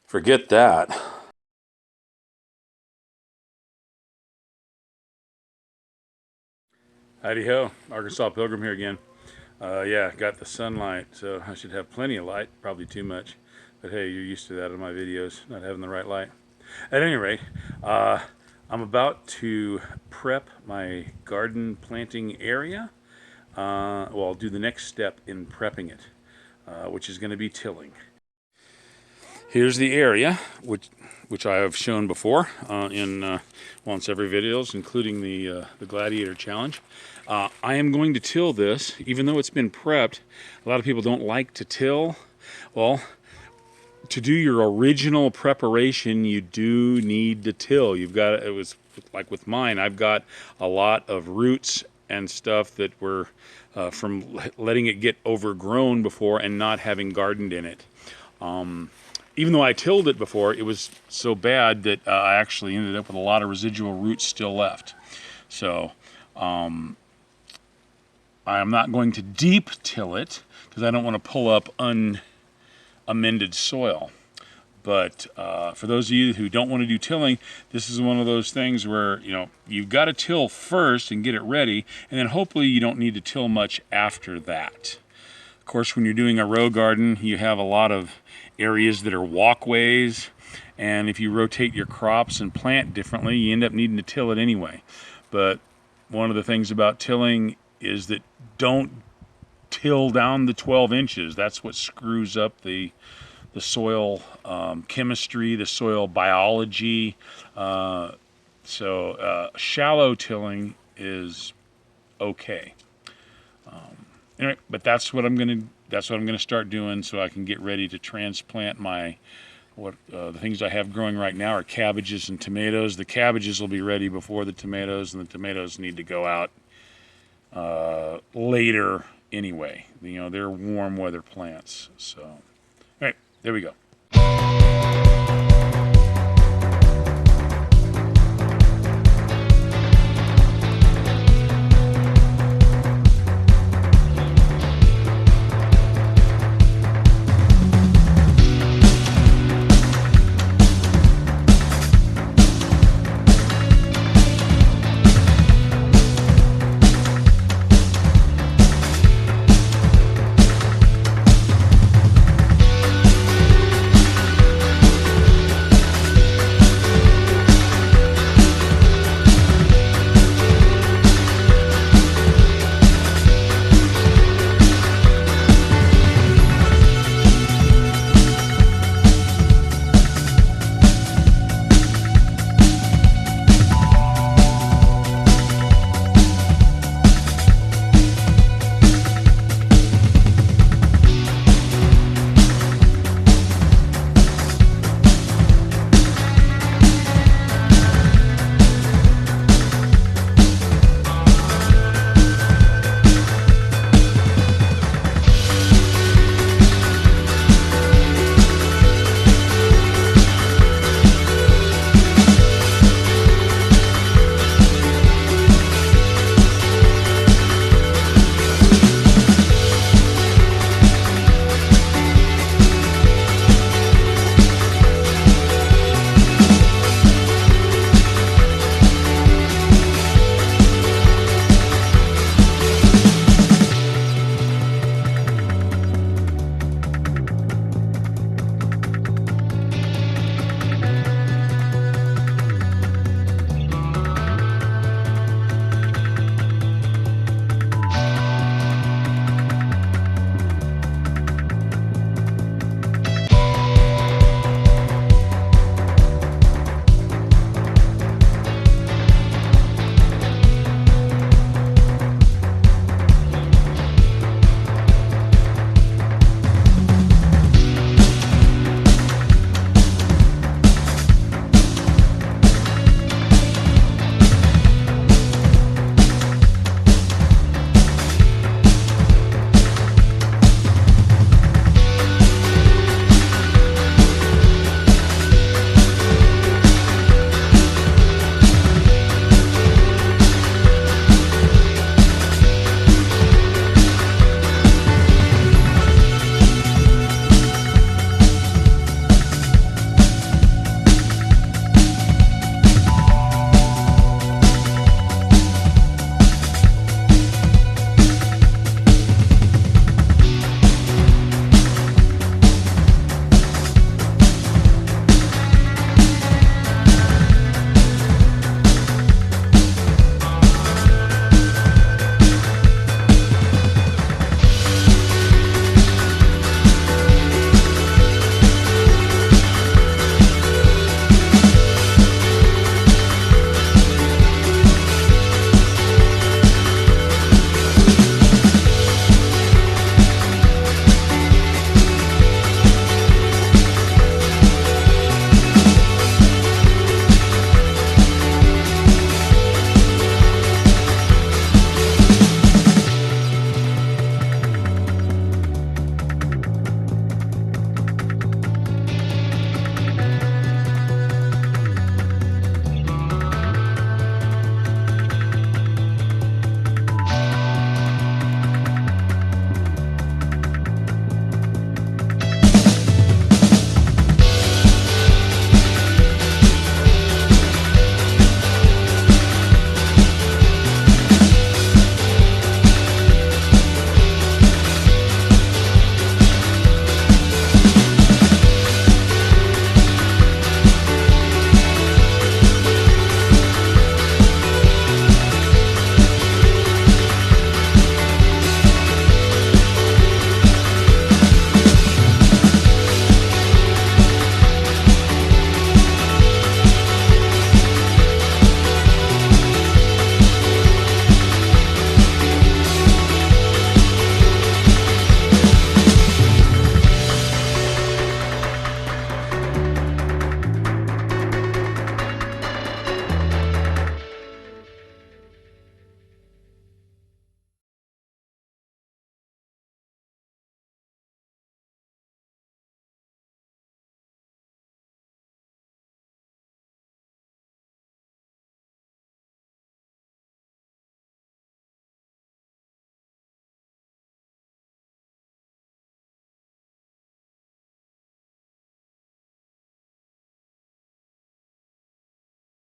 Forget that. Howdy ho, Arkansas Pilgrim here again. Yeah, got the sunlight, so I should have plenty of light, probably too much. But hey, you're used to that in my videos, not having the right light. At any rate, I'm about to prep my garden planting area. Well, I'll do the next step in prepping it, which is going to be tilling. Here's the area, which I have shown before in once every videos, including the Gladiator Challenge. I am going to till this, even though it's been prepped. A lot of people don't like to till. Well, to do your original preparation, you do need to till. You've got, it was like with mine, I've got a lot of roots and stuff that were from letting it get overgrown before and not having gardened in it. Even though I tilled it before, it was so bad that I actually ended up with a lot of residual roots still left. So I am not going to deep till it because I don't want to pull up unamended soil. But for those of you who don't want to do tilling, this is one of those things where, you know, you've got to till first and get it ready, and then hopefully you don't need to till much after that. Of course, when you're doing a row garden, you have a lot of areas that are walkways, and if you rotate your crops and plant differently, you end up needing to till it anyway. But one of the things about tilling is that don't till down the 12 inches. That's what screws up the soil chemistry, the soil biology. So shallow tilling is okay. Anyway, but that's what I'm gonna start doing, so I can get ready to transplant my the things I have growing right now are cabbages and tomatoes. The cabbages will be ready before the tomatoes, and the tomatoes need to go out later anyway. You know, they're warm weather plants. So, all right, there we go.